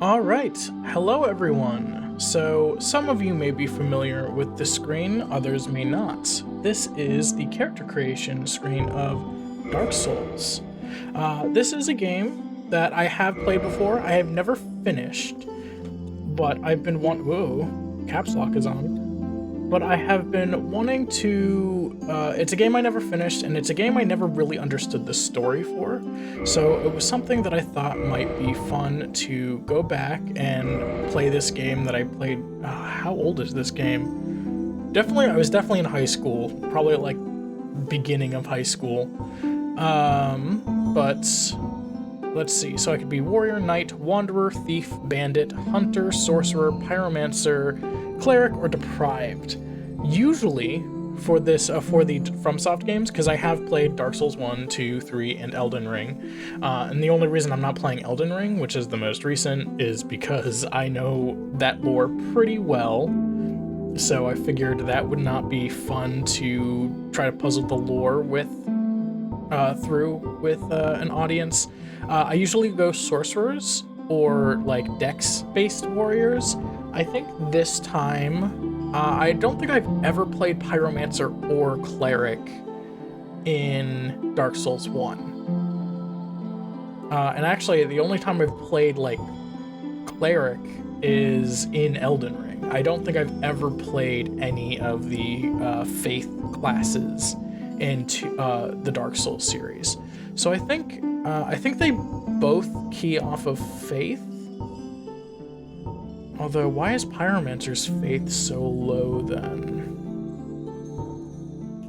All right, hello everyone. So some of you may be familiar with this screen, others may not. This is the character creation screen of Dark Souls. This is a game that I have played before. I have never finished, but I've been whoa, caps lock is on. But I have been wanting to, it's a game I never finished, and it's a game I never really understood the story for, so it was something that I thought might be fun to go back and play this game that I played. How old is this game? I was definitely in high school, probably like beginning of high school, but let's see, so I could be warrior, knight, wanderer, thief, bandit, hunter, sorcerer, pyromancer, cleric, or deprived. Usually for this for the FromSoft games, because I have played Dark Souls 1, 2, 3, and Elden Ring, and the only reason I'm not playing Elden Ring, which is the most recent, is because I know that lore pretty well, so I figured that would not be fun to try to puzzle the lore with through with an audience. I usually go sorcerers or like dex-based warriors. I think this time, I don't think I've ever played Pyromancer or Cleric in Dark Souls 1. And actually, the only time I've played, like, Cleric is in Elden Ring. I don't think I've ever played any of the Faith classes in the Dark Souls series. So I think they both key off of Faith. Although, why is Pyromancer's faith so low then?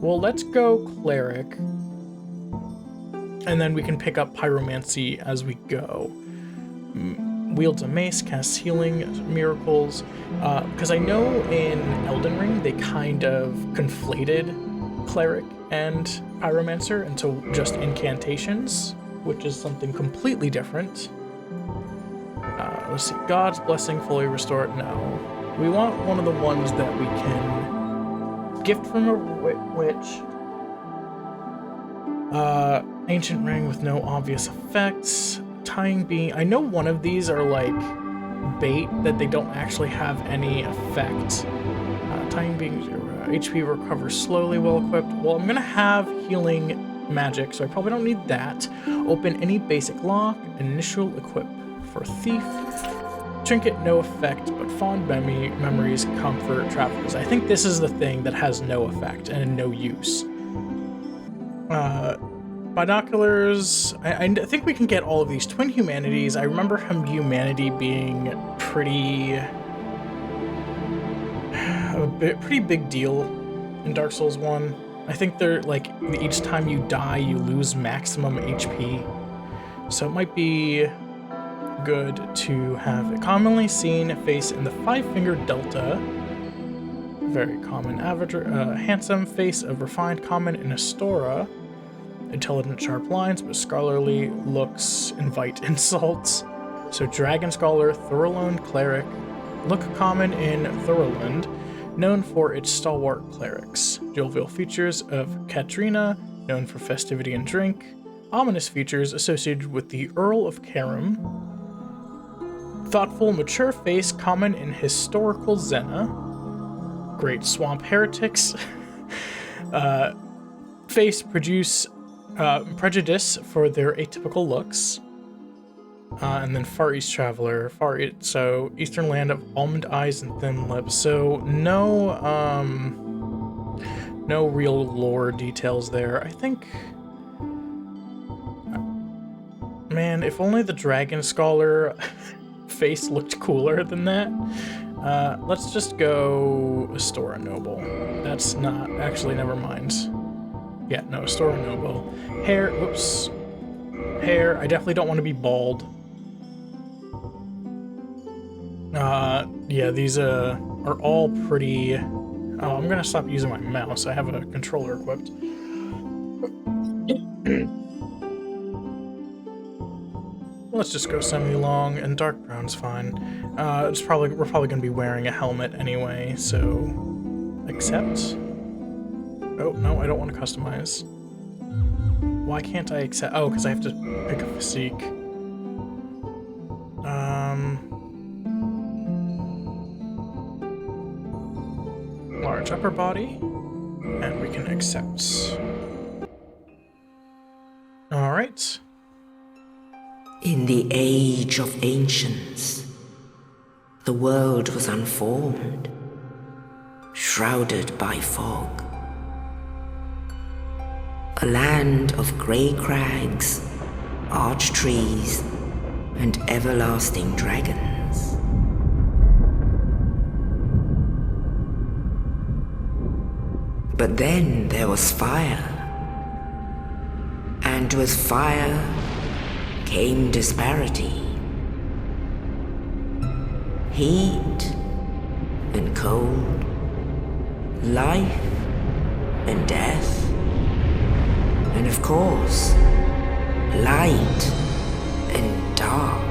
Well, let's go Cleric, and then we can pick up Pyromancy as we go. Wields a mace, casts healing, miracles, because I know in Elden Ring they kind of conflated Cleric and Pyromancer into just incantations, which is something completely different. Let's see, God's blessing, fully restored. No, we want one of the ones that we can gift from a witch. Ancient ring with no obvious effects. Tying beam. I know one of these are like bait, that they don't actually have any effect. Tying beam, HP recovers slowly while equipped. Well, I'm gonna have healing magic, so I probably don't need that. Open any basic lock. Initial equip for thief. Trinket, no effect, but fond memories, comfort, travelers. I think this is the thing that has no effect and no use. Binoculars. I think we can get all of these. Twin humanities. I remember humanity being pretty big deal in Dark Souls 1. I think they're like, each time you die, you lose maximum HP. So it might be good to have a commonly seen face in the five-finger delta. Very common. Average, handsome face of refined common in Astora. Intelligent, sharp lines, but scholarly looks invite insults. So Dragon Scholar, Thorolund Cleric. Look common in Thorolund, known for its stalwart clerics. Jovial features of Katrina, known for festivity and drink. Ominous features associated with the Earl of Karim. Thoughtful, mature face common in historical Zena. Great swamp heretics. Face produce prejudice for their atypical looks. And then Far East Traveler. So Eastern land of almond eyes and thin lips. So no real lore details there. I think, man, if only the Dragon Scholar face looked cooler than that. Let's just go Astora Noble. That's not, actually, never mind. Yeah, no, Astora Noble. Hair, whoops. Hair, I definitely don't want to be bald. Yeah, these are all pretty... Oh, I'm gonna stop using my mouse. I have a controller equipped. Let's just go semi-long, and dark brown's fine. We're probably gonna be wearing a helmet anyway, so accept. Oh no, I don't want to customize. Why can't I accept? Oh, because I have to pick a physique. large upper body, and we can accept. Alright. In the age of ancients, the world was unformed, shrouded by fog. A land of grey crags, arch trees, and everlasting dragons. But then there was fire, and with fire came disparity. Heat and cold, life and death, and of course, light and dark.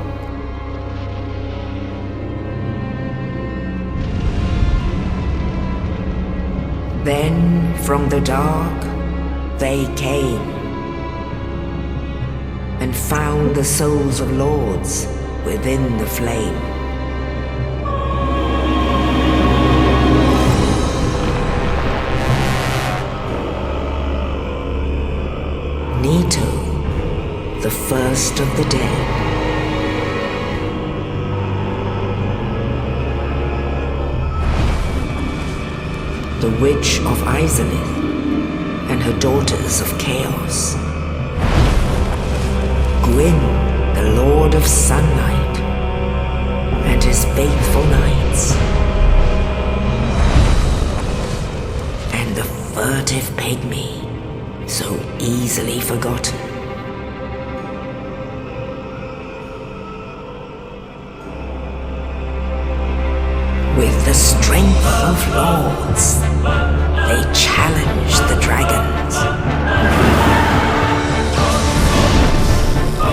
Then from the dark they came and found the souls of lords within the flame. Nito, the first of the dead. The Witch of Izalith and her daughters of Chaos. Gwyn, the Lord of Sunlight, and his faithful knights. And the furtive pygmy, so easily forgotten. With the strength of lords, they challenged the dragons.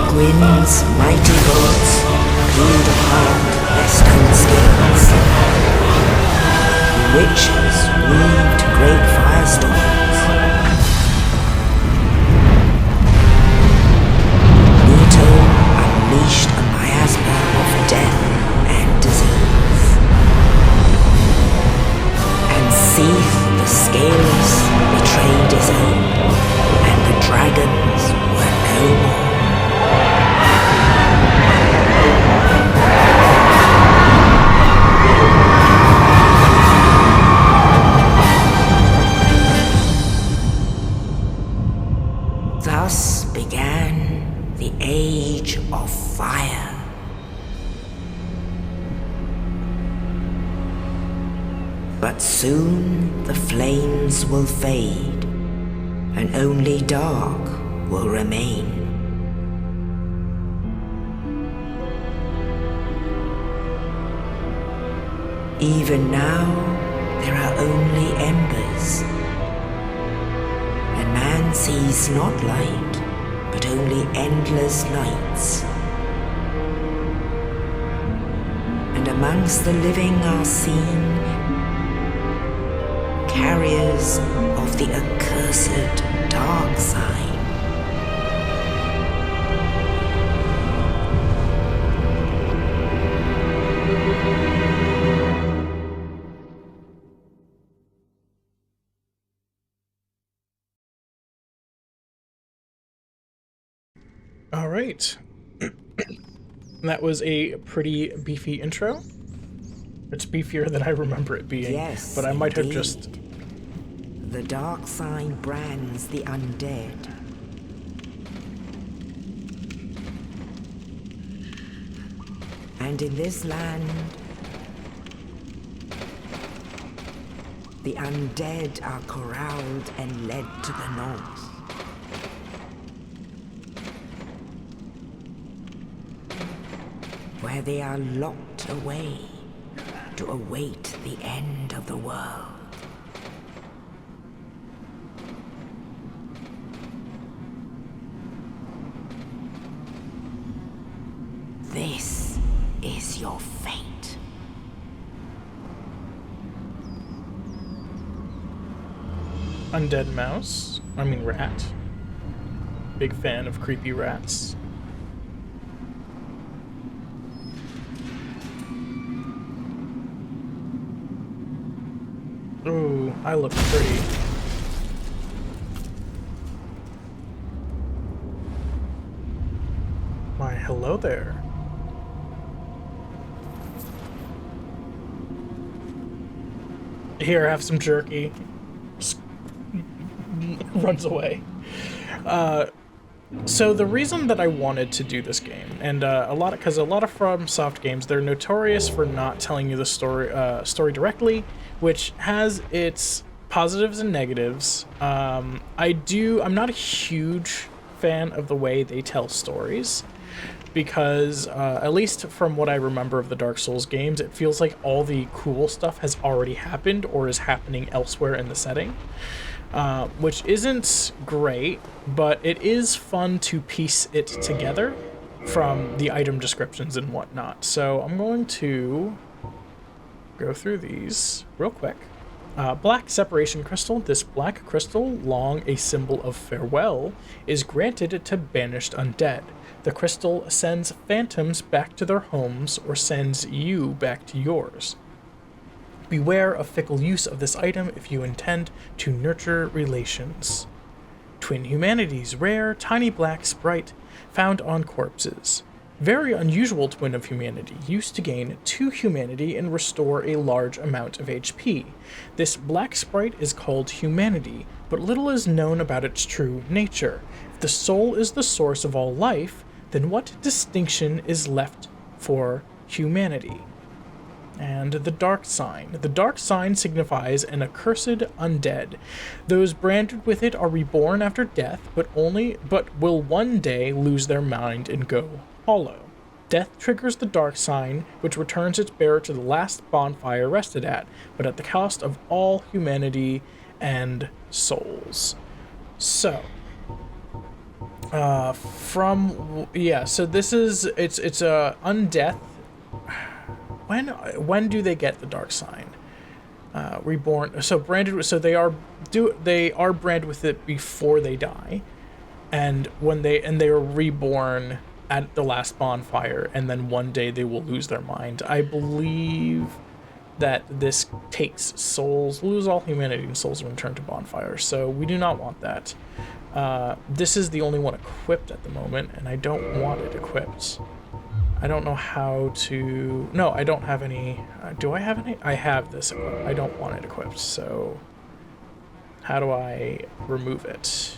Gwyn's mighty bolts peeled apart their stone skills. Witches weaved great firestorms. Nito unleashed a miasma of death and disease. And Seath the Scaleless betrayed his own, and the dragons were no more. Thus began the Age of Fire. But soon the flames will fade, and only dark will remain. Even now, there are only embers, and man sees not light, but only endless nights. And amongst the living are seen carriers of the accursed dark side. All right. That was a pretty beefy intro. It's beefier than I remember it being, Yes, but I might have indeed. just... The dark side brands the undead. And in this land, the undead are corralled and led to the north. Where they are locked away to await the end of the world. This is your fate. Undead mouse. I mean rat. Big fan of creepy rats. Ooh. I look pretty. Why, hello there. Here, have some jerky. Runs away. So the reason that I wanted to do this game, and because a lot of FromSoft games, they're notorious for not telling you the story directly, which has its positives and negatives. I'm not a huge fan of the way they tell stories, because at least from what I remember of the Dark Souls games, it feels like all the cool stuff has already happened or is happening elsewhere in the setting. Which isn't great, but it is fun to piece it together from the item descriptions and whatnot. So I'm going to go through these real quick. Black Separation Crystal. This black crystal, long a symbol of farewell, is granted to banished undead. The crystal sends phantoms back to their homes or sends you back to yours. Beware of fickle use of this item if you intend to nurture relations. Twin Humanities, rare, tiny black sprite, found on corpses. Very unusual twin of humanity, used to gain 2 humanity and restore a large amount of HP. This black sprite is called humanity, but little is known about its true nature. If the soul is the source of all life, then what distinction is left for humanity? And the dark sign. The dark sign signifies an accursed undead. Those branded with it are reborn after death, but will one day lose their mind and go hollow. Death triggers the dark sign, which returns its bearer to the last bonfire rested at, but at the cost of all humanity and souls. So, so this is, it's a undeath. When do they get the dark sign? Reborn. So branded. So they are branded with it before they die, and they are reborn at the last bonfire, and then one day they will lose their mind. I believe that this takes souls, lose all humanity and souls and return to bonfire. So we do not want that. This is the only one equipped at the moment, and I don't want it equipped. I don't know how to... No, I don't have any... do I have any? I have this equipped. I don't want it equipped, so... How do I remove it?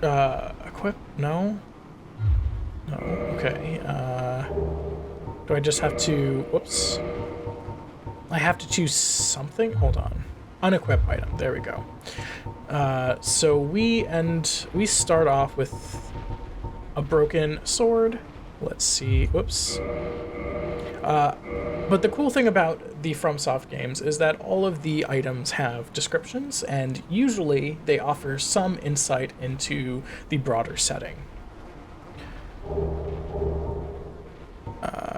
Equip? No? No, okay. Do I just have to... Whoops. I have to choose something? Hold on. Unequip item. There we go. So we start off with a broken sword. Let's see. Whoops. But the cool thing about the FromSoft games is that all of the items have descriptions, and usually they offer some insight into the broader setting.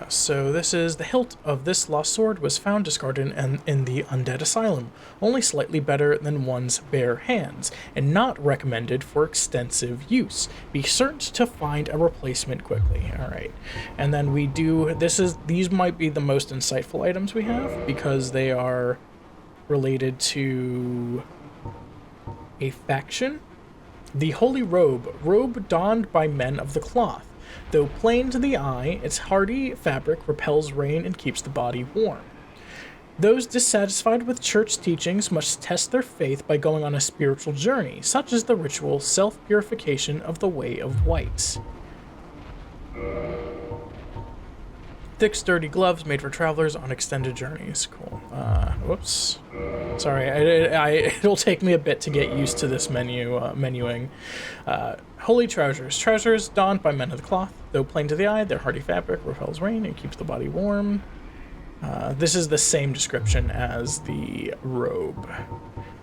So this is the hilt of this lost sword was found discarded in the Undead Asylum, only slightly better than one's bare hands, and not recommended for extensive use. Be certain to find a replacement quickly. Alright, and then we do, these might be the most insightful items we have, because they are related to a faction. The Holy Robe donned by men of the cloth. Though plain to the eye, its hardy fabric repels rain and keeps the body warm. Those dissatisfied with church teachings must test their faith by going on a spiritual journey, such as the ritual self-purification of the Way of White. Thick, sturdy gloves made for travelers on extended journeys. Cool. Whoops. Sorry, it'll take me a bit to get used to this menuing. Holy trousers. Trousers donned by men of the cloth. Though plain to the eye, their hardy fabric repels rain and keeps the body warm. This is the same description as the robe.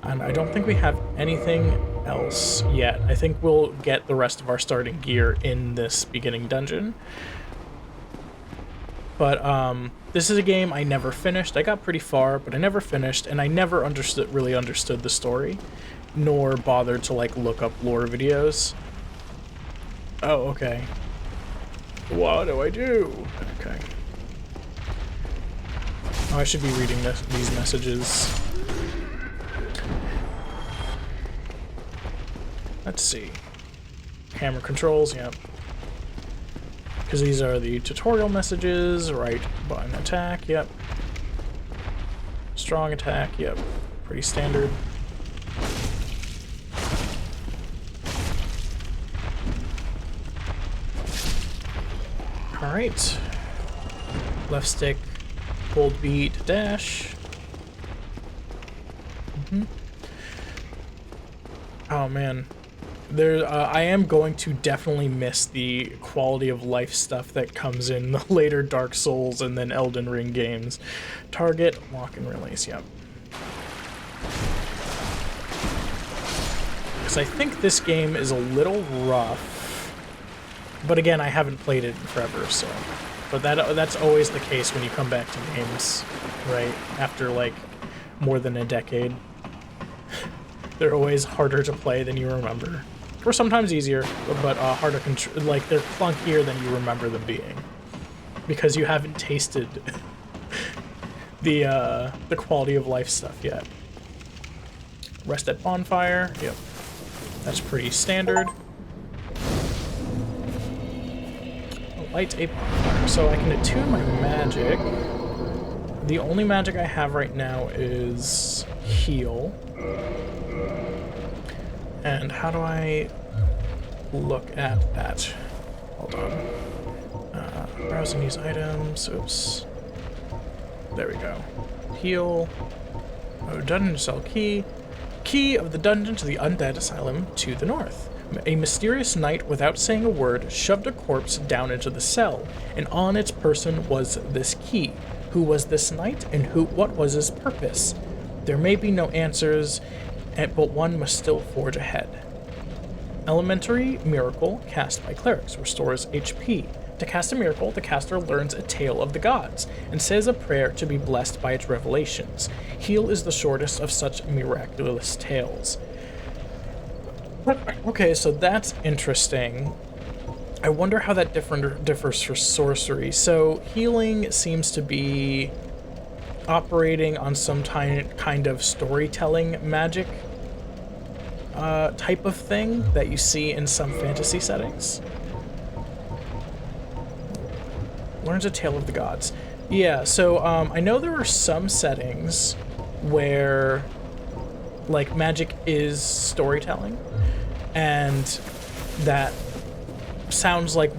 And I don't think we have anything else yet. I think we'll get the rest of our starting gear in this beginning dungeon. But this is a game I never finished. I got pretty far, but I never finished, and I never really understood the story, nor bothered to look up lore videos. Oh, okay. What do I do? Okay. Oh, I should be reading these messages. Let's see. Camera controls, yep. Because these are the tutorial messages. Right button attack, yep. Strong attack, yep. Pretty standard. Alright. Left stick, hold B to dash. Oh man. I am going to definitely miss the quality of life stuff that comes in the later Dark Souls and then Elden Ring games. Target, lock and release, yep. Because I think this game is a little rough. But again, I haven't played it in forever, so... But that's always the case when you come back to games, right? After, like, more than a decade. They're always harder to play than you remember. Or sometimes easier, but harder like, they're clunkier than you remember them being. Because you haven't tasted the quality of life stuff yet. Rest at bonfire, yep. That's pretty standard. Light a bonfire. So I can attune my magic. The only magic I have right now is heal. And how do I look at that? Hold on. Browsing these items. Oops. There we go. Heal. Oh, dungeon cell key. Key of the dungeon to the Undead Asylum to the north. A mysterious knight, without saying a word, shoved a corpse down into the cell, and on its person was this key. Who was this knight, and what was his purpose? There may be no answers, but one must still forge ahead. Elementary Miracle, cast by clerics, restores HP. To cast a miracle, the caster learns a tale of the gods, and says a prayer to be blessed by its revelations. Heal is the shortest of such miraculous tales. Okay, so that's interesting. I wonder how that differs for sorcery. So healing seems to be operating on some kind of storytelling magic type of thing that you see in some fantasy settings. Learns a tale of the gods. Yeah, so I know there are some settings where like magic is storytelling, and that sounds like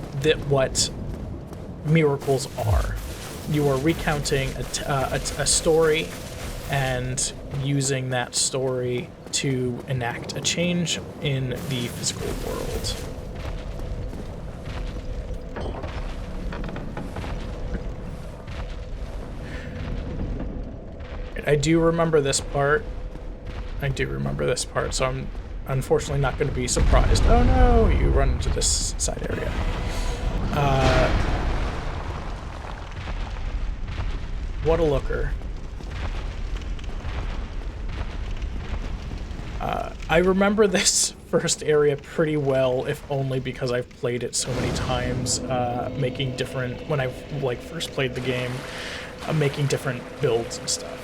what miracles are. You are recounting a story and using that story to enact a change in the physical world. I do remember this part. So I'm unfortunately not going to be surprised. Oh no, you run into this side area. What a looker. I remember this first area pretty well, if only because I've played it so many times, making different, when I like first played the game, making different builds and stuff.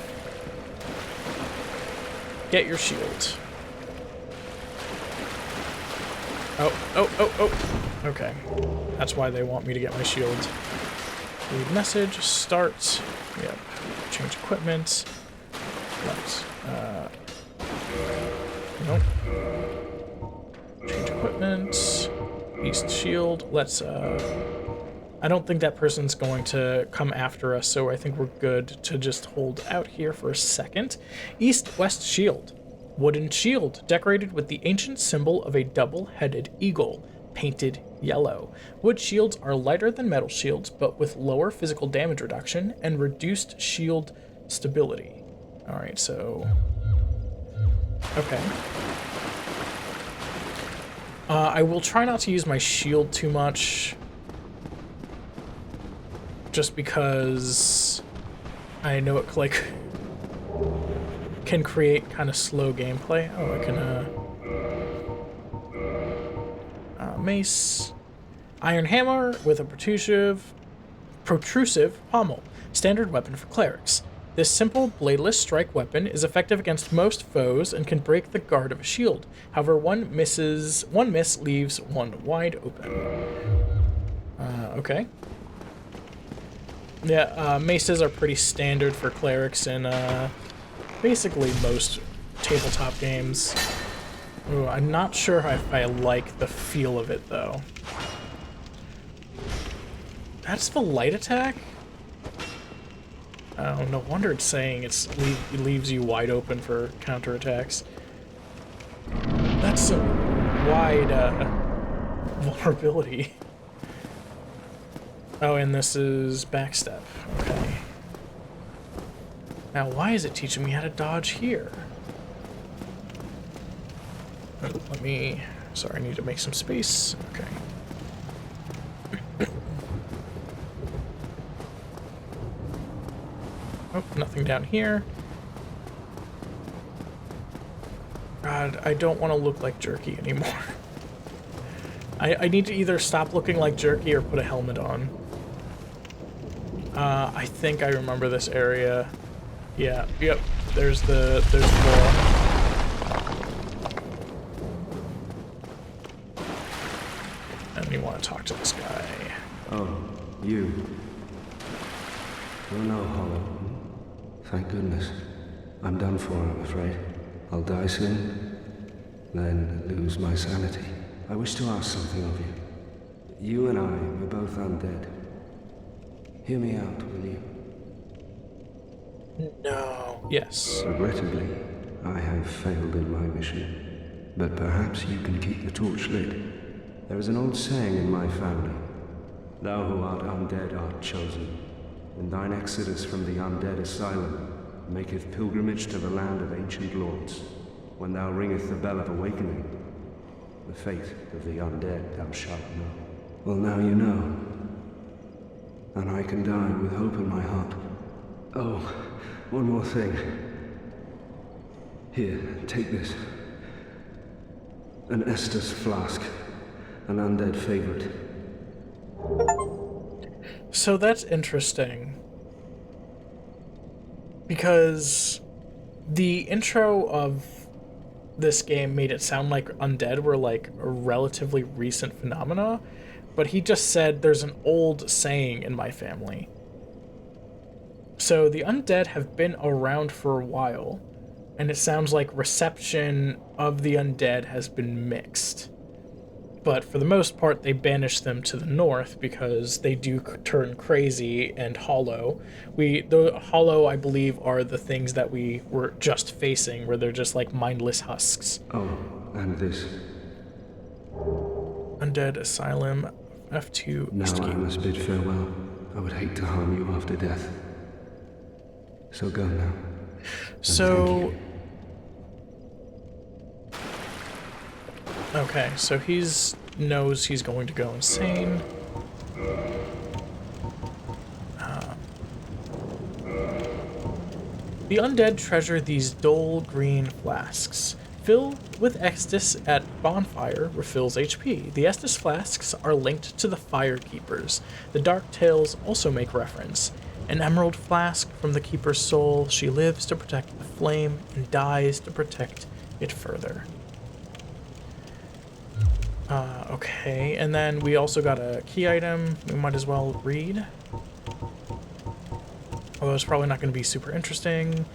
Get your shield. Oh. Okay. That's why they want me to get my shield. Read message, start. Yep. Change equipment. Let's, nope. Change equipment. East shield. Let's, I don't think that person's going to come after us, so I think we're good to just hold out here for a second. East-west shield. Wooden shield, decorated with the ancient symbol of a double-headed eagle, painted yellow. Wood shields are lighter than metal shields, but with lower physical damage reduction and reduced shield stability. Alright, so... Okay. I will try not to use my shield too much, just because I know it, like, can create kind of slow gameplay. Oh, I can, mace. Iron hammer with a protrusive pommel. Standard weapon for clerics. This simple bladeless strike weapon is effective against most foes and can break the guard of a shield. However, one miss leaves one wide open. Okay. Yeah, maces are pretty standard for clerics in basically most tabletop games. Ooh, I'm not sure if I like the feel of it, though. That's the light attack? Oh, no wonder it's saying it leaves you wide open for counterattacks. That's a wide vulnerability. Oh, and this is backstep. Okay. Now, why is it teaching me how to dodge here? Let me... Sorry, I need to make some space. Okay. Oh, nothing down here. God, I don't want to look like Jerky anymore. I need to either stop looking like Jerky or put a helmet on. I think I remember this area. Yeah, yep. There's the wall. And we want to talk to this guy. Oh, you. You're no hollow. Thank goodness. I'm done for, I'm afraid. I'll die soon, then lose my sanity. I wish to ask something of you. You and I were both undead. Hear me out, will you? No. Yes. Regrettably, I have failed in my mission. But perhaps you can keep the torch lit. There is an old saying in my family. Thou who art undead art chosen. And thine exodus from the Undead Asylum maketh pilgrimage to the land of ancient lords. When thou ringeth the bell of awakening, the fate of the undead thou shalt know. Well, now you know. And I can die with hope in my heart. Oh, one more thing. Here, take this. An Estus flask. An undead favorite. So that's interesting. Because the intro of this game made it sound like undead were like a relatively recent phenomena, but he just said there's an old saying in my family. So the undead have been around for a while, and it sounds like reception of the undead has been mixed. But for the most part, they banish them to the north because they do turn crazy and hollow. The hollow, I believe, are the things that we were just facing, where they're just like mindless husks. Oh, and this. Undead Asylum, F2, Now East I Key. must bid farewell. I would hate to harm you after death. So go now. And So... thank you. Okay, so knows he's going to go insane. The undead treasure these dull green flasks. Fill with Estus at bonfire refills HP. The Estus flasks are linked to the Fire Keepers. The Dark Tales also make reference. An emerald flask from the Keeper's soul. She lives to protect the flame and dies to protect it further. Okay, and then we also got a key item we might as well read. Although it's probably not going to be super interesting.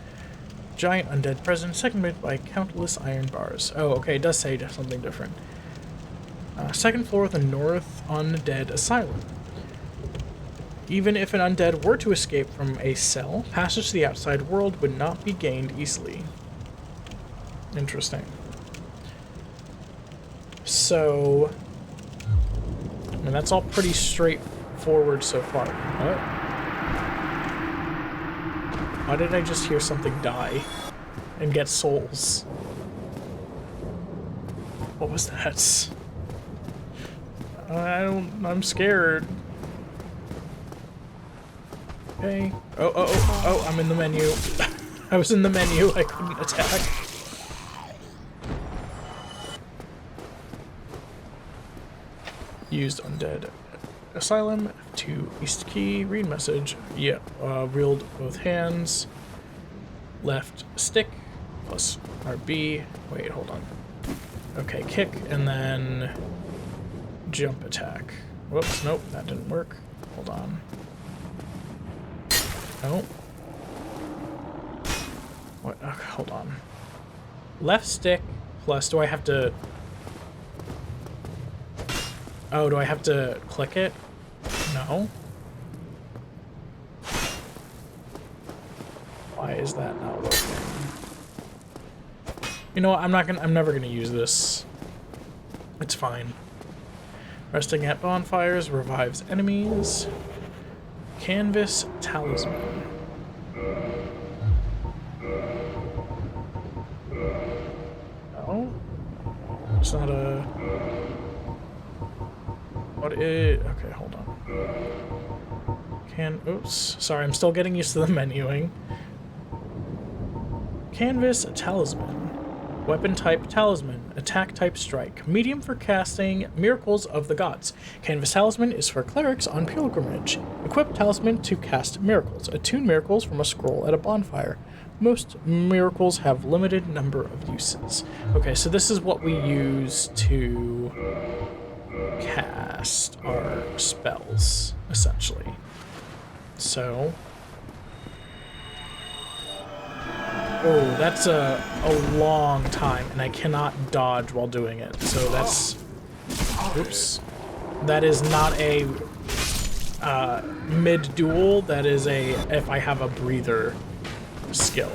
Giant undead presence, seconded by countless iron bars. Oh, okay, it does say something different. Second floor of the North Undead Asylum. Even if an undead were to escape from a cell, passage to the outside world would not be gained easily. Interesting. So, I mean, that's all pretty straightforward so far. What? Why did I just hear something die and get souls? What was that? I'm scared. Okay. Oh, I'm in the menu. I was in the menu, I couldn't attack. Used Undead Asylum to East Key, read message. Yeah, wield both hands. left stick plus RB. Wait, hold on. Okay, kick and then jump attack. Whoops, nope, that didn't work. Hold on. Nope. What? Okay, hold on. Left stick plus, do I have to... Oh, do I have to click it? No. Why is that not working? You know what, I'm never gonna use this. It's fine. Resting at bonfires revives enemies. Canvas talisman. No? It's not a... What is... Okay, hold on. Oops. Sorry, I'm still getting used to the menuing. Canvas talisman. Weapon type talisman. Attack type strike. Medium for casting miracles of the gods. Canvas talisman is for clerics on pilgrimage. Equip talisman to cast miracles. Attune miracles from a scroll at a bonfire. Most miracles have limited number of uses. Okay, so this is what we use to cast our spells, essentially. So... Oh, that's a long time, and I cannot dodge while doing it. So that's... Oops. That is not a mid-duel. That is a if I have a breather skill.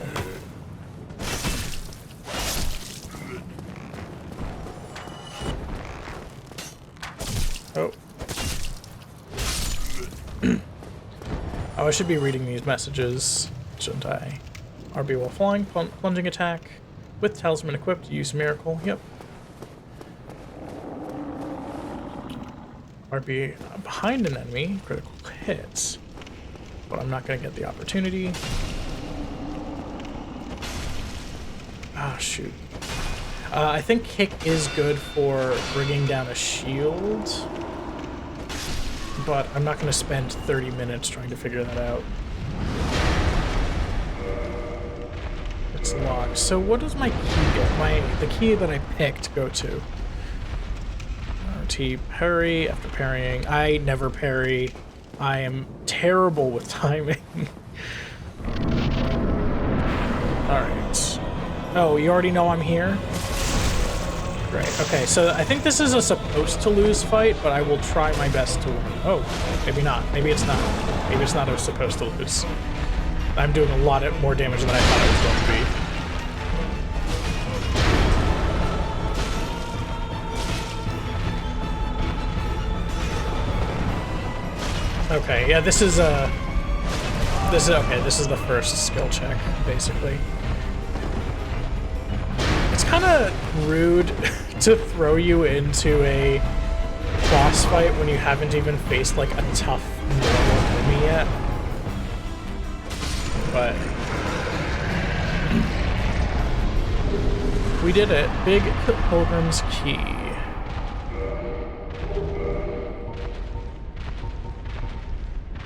Oh. Oh, I should be reading these messages, shouldn't I? RB while flying, plunging attack, with talisman equipped, use miracle, yep. RB behind an enemy, critical hits, but I'm not going to get the opportunity. Ah, shoot. I think kick is good for bringing down a shield, but I'm not going to spend 30 minutes trying to figure that out. It's locked. So what does my key get? The key that I picked go to? RT parry after parrying. I never parry. I am terrible with timing. Alright. Oh, you already know I'm here? Great. Okay, so I think this is a supposed to lose fight, but I will try my best to win. Oh, maybe not. Maybe it's not. Maybe it's not a supposed to lose. I'm doing a lot more damage than I thought I was going to be. Okay, yeah, this is the first skill check, basically. It's kind of rude to throw you into a boss fight when you haven't even faced, like, a tough normal enemy yet. But we did it. Big Pilgrim's Key.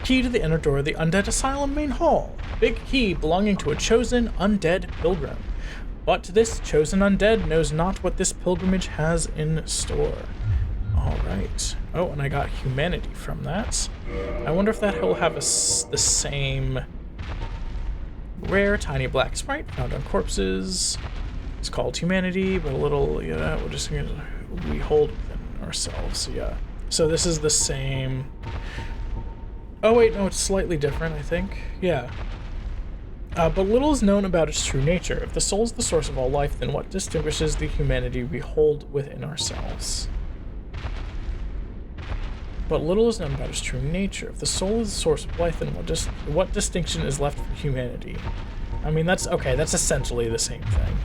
Key to the inner door of the Undead Asylum main hall. Big key belonging to a chosen undead pilgrim. But this chosen undead knows not what this pilgrimage has in store. Alright. Oh, and I got humanity from that. I wonder if that will have the same... Rare tiny black sprite found on corpses. It's called humanity, but a little, yeah, we hold within ourselves, yeah. So this is the same. Oh wait, no, it's slightly different, I think. Yeah. But little is known about its true nature. If the soul is the source of all life, then what distinguishes the humanity we hold within ourselves? But little is known about its true nature. If the soul is the source of life, then what distinction is left for humanity? I mean, that's okay. That's essentially the same thing.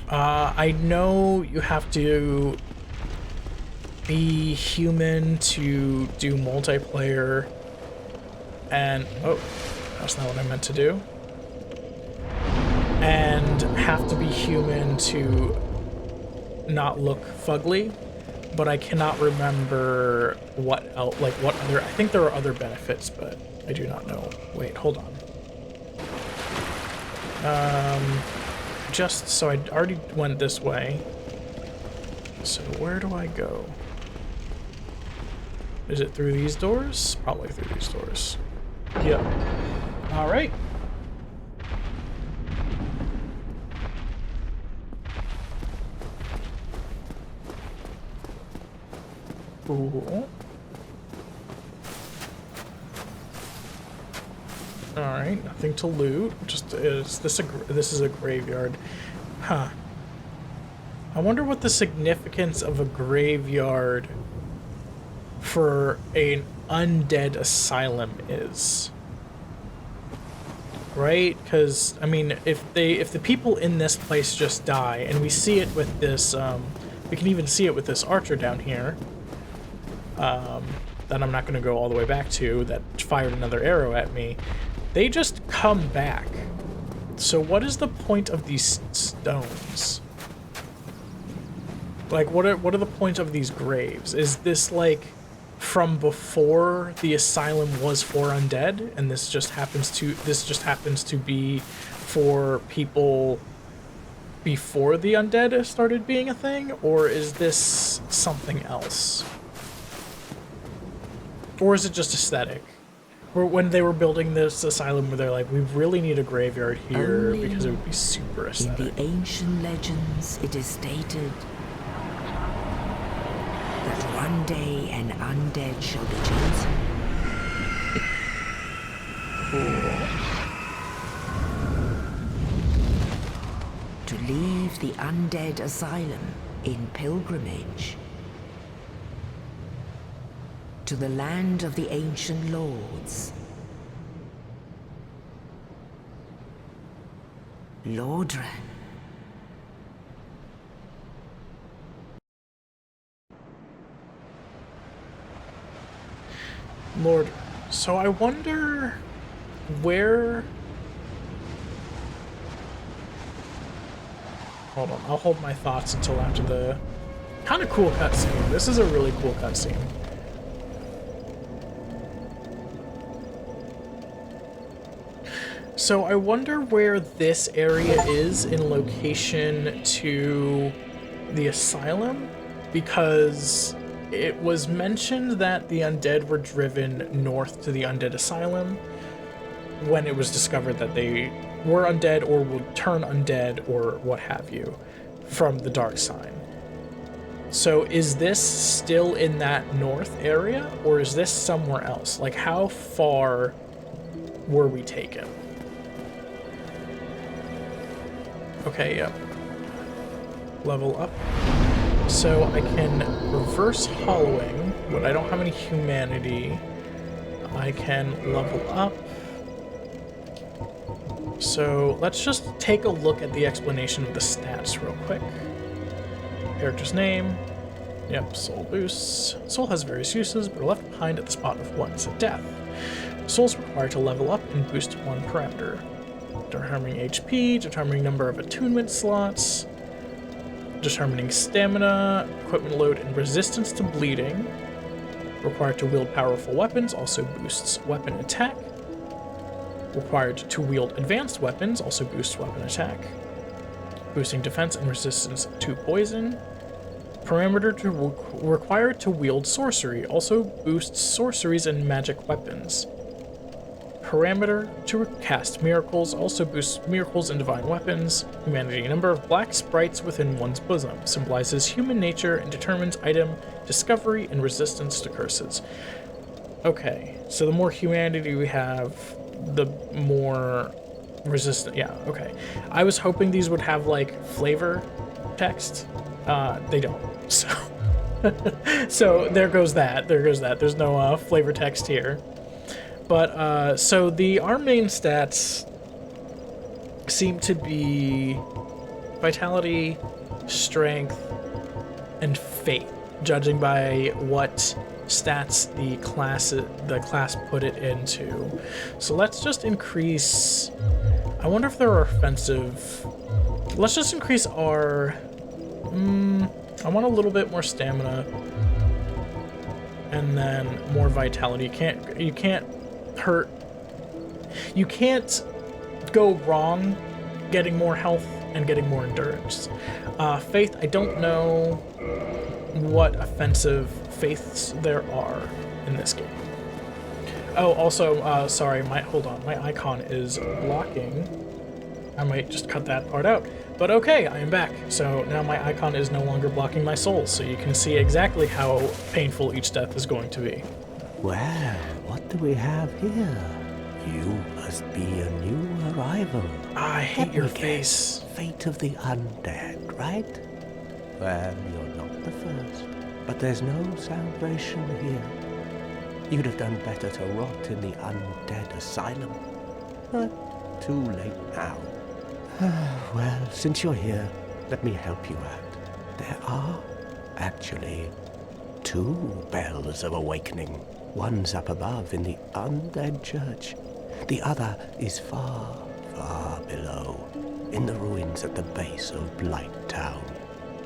I know you have to be human to do multiplayer, and oh, that's not what I meant to do. And have to be human to not look fugly, but I cannot remember what else, like what other, I think there are other benefits, but I do not know. Wait, hold on. Just so I already went this way. So where do I go? Is it through these doors? Probably through these doors. Yep. All right. Cool. All right, nothing to loot. Just this is a graveyard, huh? I wonder what the significance of a graveyard for an undead asylum is. Right? Because I mean, if the people in this place just die, and we see it with this, we can even see it with this archer down here. That I'm not going to go all the way back to, that fired another arrow at me. They just come back. So what is the point of these stones? Like, what are the points of these graves? Is this like from before the asylum was for undead, and this just happens to be for people before the undead started being a thing, or is this something else? Or is it just aesthetic? Or when they were building this asylum, where they're like, we really need a graveyard here because it would be super aesthetic. In the ancient legends, it is stated that one day an undead shall be chosen. To leave the Undead Asylum in pilgrimage to the land of the ancient lords. Lordran. Lord, so I wonder where... Hold on, I'll hold my thoughts until after the... Kind of cool cutscene. This is a really cool cutscene. So I wonder where this area is in location to the asylum, because it was mentioned that the undead were driven north to the Undead Asylum when it was discovered that they were undead or would turn undead or what have you from the dark sign. So is this still in that north area, or is this somewhere else? Like, how far were we taken? Okay, yep. Level up. So I can reverse hollowing, but I don't have any humanity. I can level up. So let's just take a look at the explanation of the stats real quick. Character's name. Yep, soul boosts. Soul has various uses, but are left behind at the spot of one's death. Souls required to level up and boost one parameter. Determining HP, determining number of attunement slots, determining stamina, equipment load, and resistance to bleeding. Required to wield powerful weapons, also boosts weapon attack. Required to wield advanced weapons, also boosts weapon attack. Boosting defense and resistance to poison. Parameter to required to wield sorcery, also boosts sorceries and magic weapons. Parameter to cast miracles, also boosts miracles and divine weapons. Humanity, number of black sprites within one's bosom, symbolizes human nature and determines item discovery and resistance to curses. Okay, so the more humanity we have, the more resistant. Yeah, okay. I was hoping these would have like flavor text. They don't. So, so there goes that. There goes that. There's no flavor text here. But, so our main stats seem to be vitality, strength, and faith, judging by what stats the class put it into. So let's just increase... I wonder if there are offensive... Let's just increase our... I want a little bit more stamina. And then more vitality. You can't hurt. You can't go wrong getting more health and getting more endurance. Faith, I don't know what offensive faiths there are in this game. Oh, also, sorry, hold on, my icon is blocking. I might just cut that part out. But okay, I am back. So now my icon is no longer blocking my soul, so you can see exactly how painful each death is going to be. Well, what do we have here? You must be a new arrival. I hate your Let me face. guess, Fate of the undead, right? Well, you're not the first, but there's no salvation here. You'd have done better to rot in the Undead Asylum. But too late now. Well, since you're here, let me help you out. There are, actually, 2 bells of awakening. One's up above in the Undead Church. The other is far, far below, in the ruins at the base of Blight Town.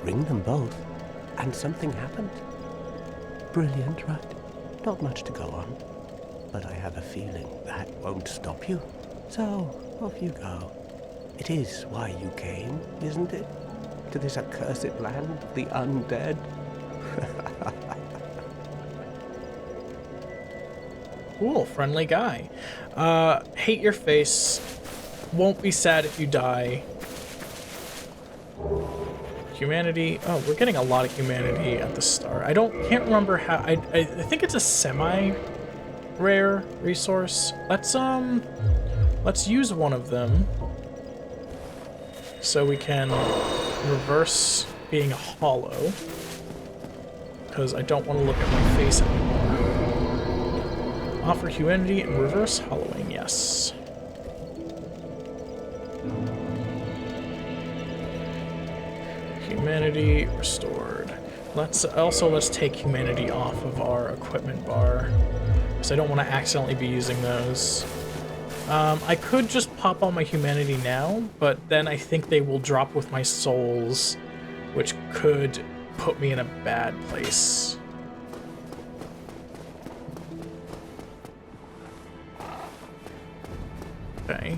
Ring them both, and something happened. Brilliant, right? Not much to go on, but I have a feeling that won't stop you. So, off you go. It is why you came, isn't it? To this accursed land of the undead? Cool, friendly guy. Hate your face. Won't be sad if you die. Humanity. Oh, we're getting a lot of humanity at the start. Can't remember how. I think it's a semi-rare resource. Let's use one of them so we can reverse being hollow, because I don't want to look at my face anymore. Offer humanity and reverse hollowing, yes. Humanity restored. Let's take humanity off of our equipment bar, because I don't want to accidentally be using those. I could just pop on my humanity now, but then I think they will drop with my souls, which could put me in a bad place. Okay.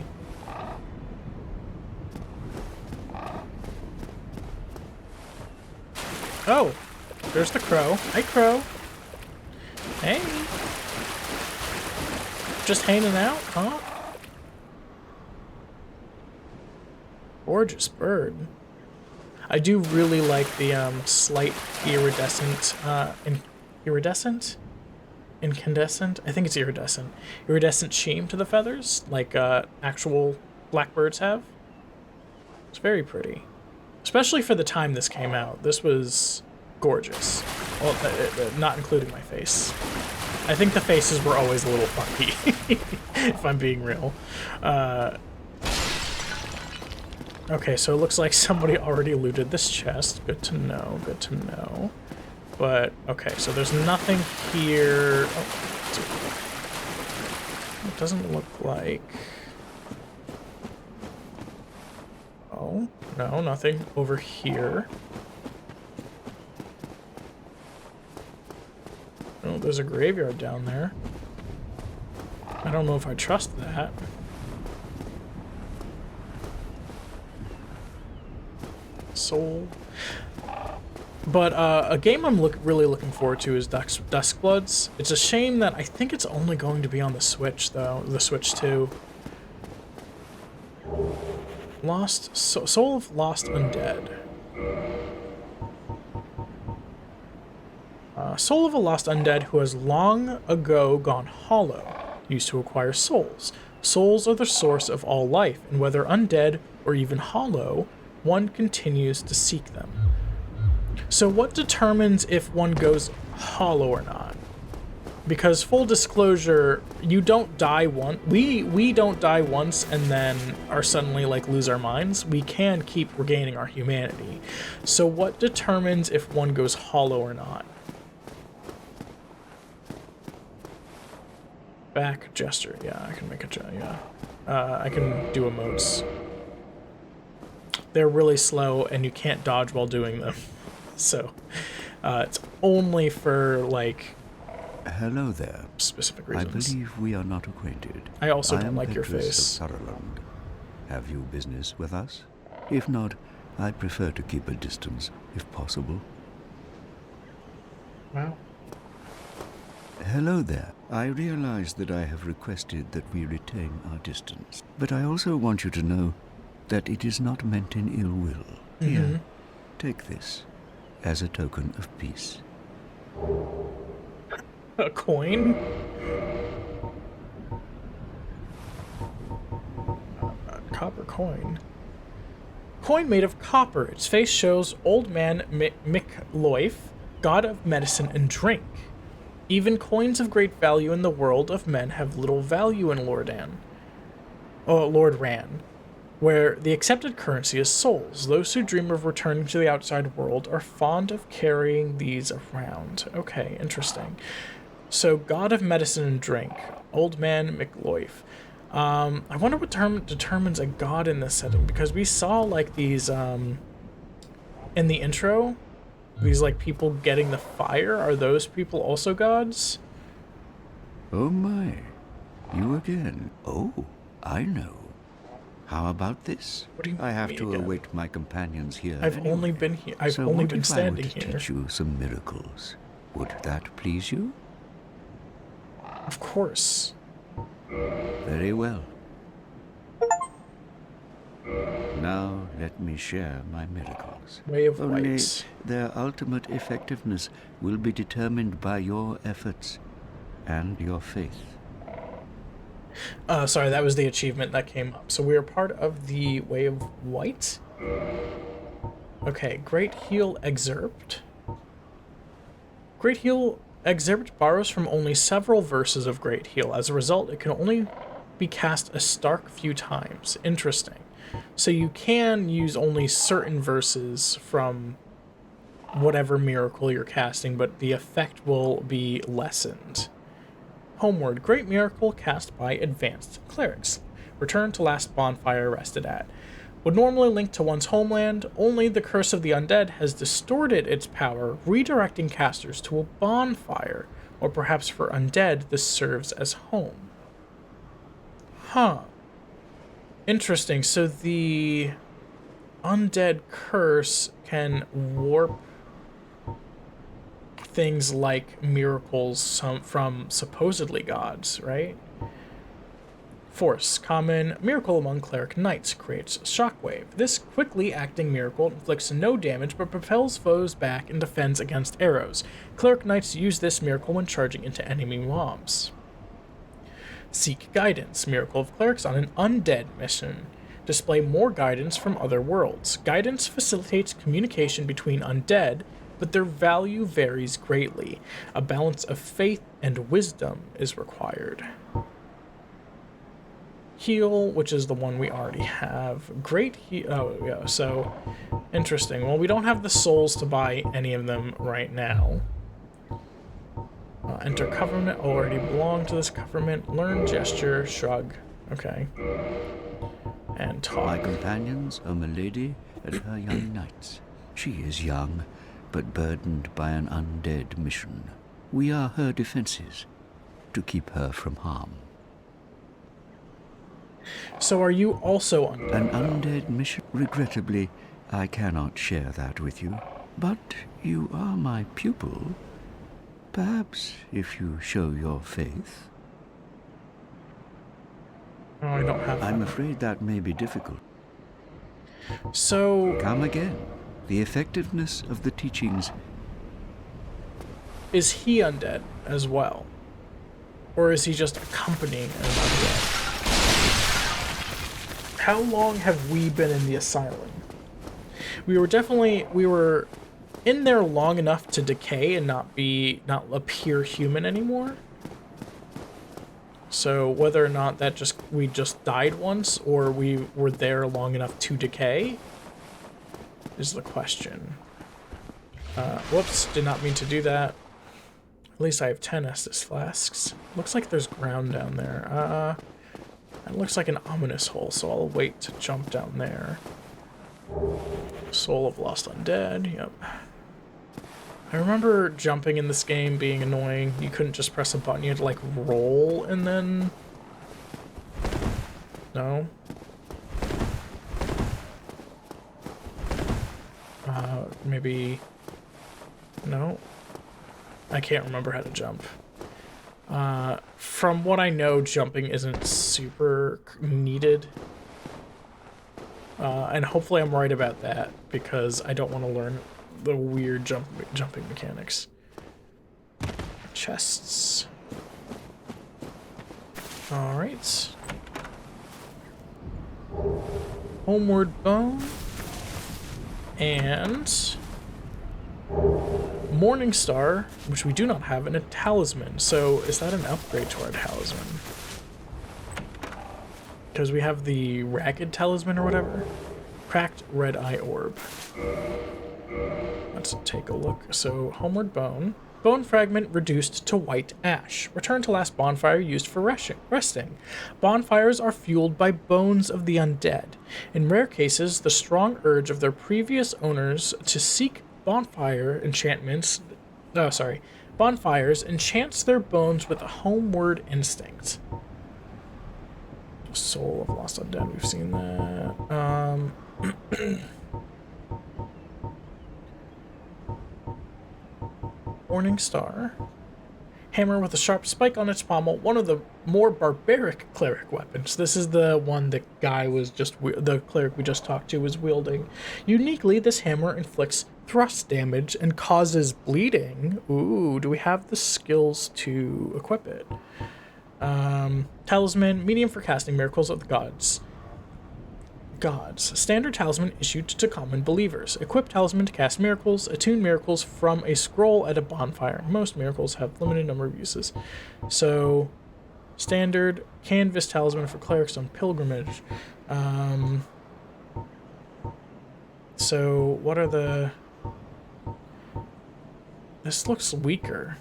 Oh, there's the crow. Hi, crow. Hey. Just hanging out, huh? Gorgeous bird. I do really like the slight iridescent, incandescent? I think it's iridescent sheen to the feathers, like actual blackbirds have. It's very pretty. Especially for the time this came out. This was gorgeous. Well, not including my face. I think the faces were always a little funky, if I'm being real. Okay, so it looks like somebody already looted this chest. Good to know, good to know. But, okay, so there's nothing here. Oh, it doesn't look like... Oh, no, nothing over here. Oh, there's a graveyard down there. I don't know if I trust that. Soul. But a game I'm really looking forward to is Duskbloods. It's a shame that I think it's only going to be on the Switch, though. The Switch 2. Soul of Lost Undead. Soul of a Lost Undead who has long ago gone hollow, used to acquire souls. Souls are the source of all life, and whether undead or even hollow, one continues to seek them. So what determines if one goes hollow or not? Because full disclosure, you don't die once. We don't die once and then are suddenly like lose our minds. We can keep regaining our humanity. So what determines if one goes hollow or not? Back gesture. Yeah, I can make a yeah. I can do emotes. They're really slow and you can't dodge while doing them. So it's only for like Hello there. specific I reasons. believe we are not acquainted. I also don't am like your Petrus face. of Sutherland. Have you business with us? If not, I prefer to keep a distance, if possible. Wow. Hello there. I realize that I have requested that we retain our distance, but I also want you to know that it is not meant in ill will. Here, take this as a token of peace. A coin? Copper coin. Coin made of copper. Its face shows Old Man Mikloif, god of medicine and drink. Even coins of great value in the world of men have little value in Lordran, where the accepted currency is souls. Those who dream of returning to the outside world are fond of carrying these around. Okay, interesting. So, god of medicine and drink, Old Man Mikloif. I wonder what term determines a god in this setting, because we saw, like, these, in the intro, these, like, people getting the fire. Are those people also gods? Oh my, you again. Oh, I know. How about this? What do you I have mean to again? await my companions here. I've anyway. only been here. I've So only what been if standing I were to here. teach you some miracles? Would that please you? Of course. Very well. Now let me share my miracles. Way of Only White. their ultimate effectiveness will be determined by your efforts and your faith. Sorry, that was the achievement that came up. So we are part of the Way of White. Okay, Great Heal Excerpt. Great Heal Excerpt borrows from only several verses of Great Heal. As a result, it can only be cast a stark few times. Interesting. So you can use only certain verses from whatever miracle you're casting, but the effect will be lessened. Homeward, great miracle cast by advanced clerics. Return to last bonfire rested at. Would normally link to one's homeland, only the curse of the undead has distorted its power, redirecting casters to a bonfire, or perhaps for undead, this serves as home. Huh. Interesting, so the undead curse can warp things like miracles from supposedly gods, right? Force, common miracle among cleric knights, creates shockwave. This quickly acting miracle inflicts no damage but propels foes back and defends against arrows. Cleric knights use this miracle when charging into enemy mobs. Seek guidance, miracle of clerics on an undead mission. Display more guidance from other worlds. Guidance facilitates communication between undead, but their value varies greatly. A balance of faith and wisdom is required. Heal, which is the one we already have. Great heal. Oh, yeah, so interesting. Well, we don't have the souls to buy any of them right now. Enter government. Already belong to this government. Learn gesture. Shrug. Okay. And talk. My companions are Milady and her young knights. She is young, but burdened by an undead mission. We are her defenses, to keep her from harm. So are you also undead? An undead mission? Regrettably, I cannot share that with you. But you are my pupil. Perhaps if you show your faith. Oh, I don't have I'm that. afraid that may be difficult. So, Come again. The effectiveness of the teachings. is he undead as well? Or is he just accompanying an undead? How long have we been in the asylum? We were in there long enough to decay and not appear human anymore. So whether or not we just died once or we were there long enough to decay is the question. Whoops, did not mean to do that. At least I have 10 Estus flasks. Looks like there's ground down there. It looks like an ominous hole, so I'll wait to jump down there. Soul of Lost Undead, yep. I remember jumping in this game being annoying. You couldn't just press a button, you had to like roll and then... No? Maybe... No? I can't remember how to jump. From what I know, jumping isn't super needed. And hopefully I'm right about that, because I don't want to learn the weird jumping mechanics. Chests. Alright. Homeward Bone. And... Morning Star, which we do not have, and a Talisman. So, is that an upgrade to our Talisman? Because we have the Ragged Talisman or whatever. Cracked Red Eye Orb. Let's take a look. So, Homeward Bone. Bone fragment reduced to white ash. Return to last bonfire used for resting. Bonfires are fueled by bones of the undead. In rare cases, the strong urge of their previous owners to seek bonfires enchants their bones with a homeward instinct. Soul of Lost Undead, we've seen that. Morning Star. Hammer with a sharp spike on its pommel, one of the more barbaric cleric weapons. This is the one the guy was the cleric we just talked to was wielding. Uniquely, this hammer inflicts thrust damage and causes bleeding. Ooh, do we have the skills to equip it? Talisman, medium for casting miracles of the gods. Standard talisman issued to common believers. Equip talisman to cast miracles. Attune miracles from a scroll at a bonfire. Most miracles have limited number of uses. So, standard canvas talisman for clerics on pilgrimage. So, what are the... This looks weaker.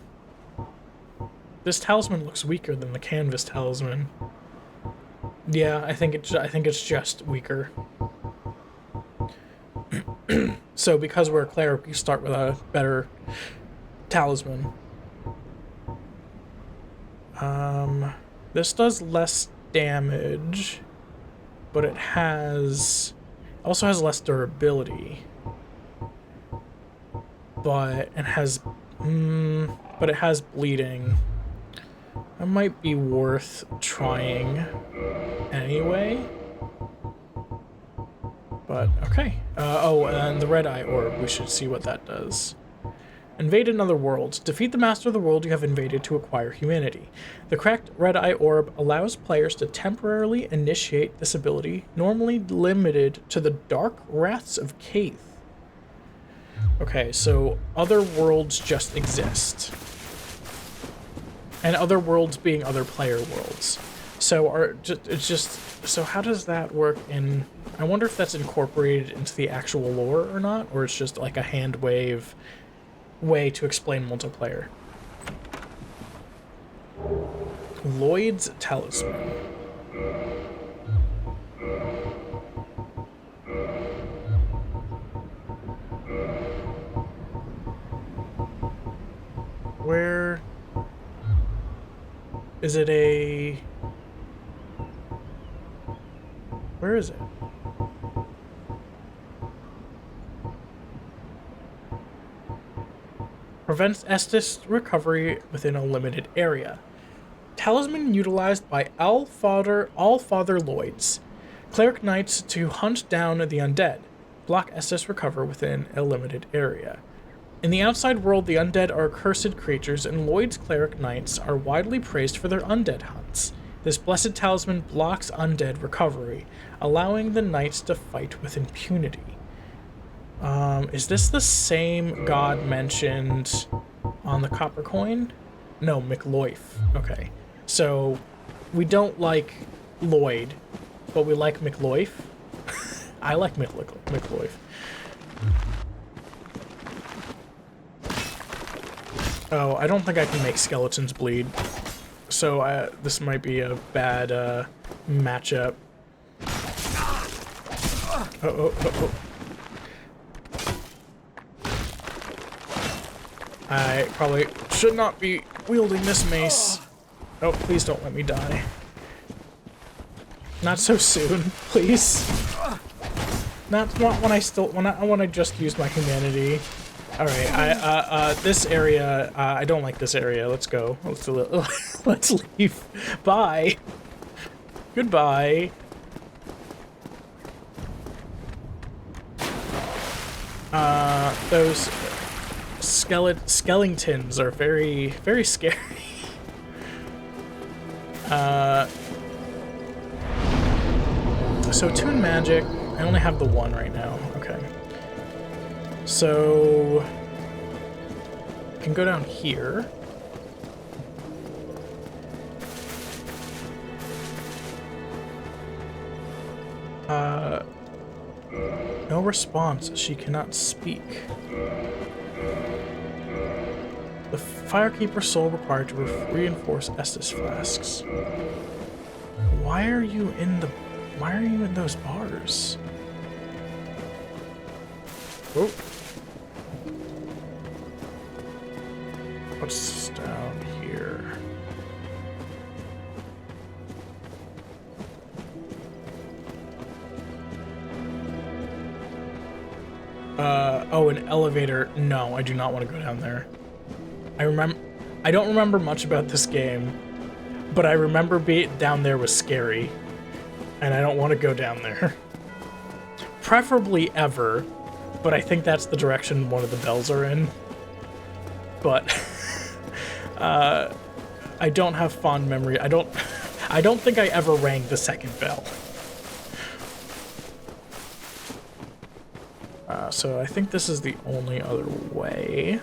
This talisman looks weaker than the canvas talisman. Yeah, I think it's just weaker. So because we're a cleric, we start with a better talisman. This does less damage, but it also has less durability. But it has bleeding. It might be worth trying anyway. But, okay. And the Red Eye Orb, we should see what that does. Invade another world. Defeat the master of the world you have invaded to acquire humanity. The cracked Red Eye Orb allows players to temporarily initiate this ability, normally limited to the Dark Wraths of Kaith. Okay, so other worlds just exist. And other worlds being other player worlds. So so how does that work in... I wonder if that's incorporated into the actual lore or not, or it's just like a hand wave way to explain multiplayer. Lloyd's Talisman. Where... Is it a... Where is it? Prevents Estus recovery within a limited area. Talisman utilized by Allfather Lloyds. Cleric Knights to hunt down the undead. Block Estus recover within a limited area. In the outside world, the undead are accursed creatures, and Lloyd's Cleric Knights are widely praised for their undead hunts. This blessed talisman blocks undead recovery, allowing the knights to fight with impunity. Is this the same god mentioned on the copper coin? No, McLoif. Okay. So, we don't like Lloyd, but we like McLoif. I like McLoif. Oh, I don't think I can make skeletons bleed. So this might be a bad matchup. I probably should not be wielding this mace. Oh, please don't let me die. Not so soon, please. Not when I want to just use my humanity. All right, this area, I don't like this area. Let's go. Let's leave. Bye. Goodbye. Those skeletons are very, very scary. So Toon Magic, I only have the one right now. Okay. So I can go down here. No response. She cannot speak. The Firekeeper soul required to reinforce Estus flasks. Why are you in those bars? Oh. What's down here? Oh, an elevator. No, I do not want to go down there. I don't remember much about this game, but I remember being down there was scary, and I don't want to go down there. Preferably ever, but I think that's the direction one of the bells are in. But I don't have fond memory. I don't think I ever rang the second bell. So I think this is the only other way.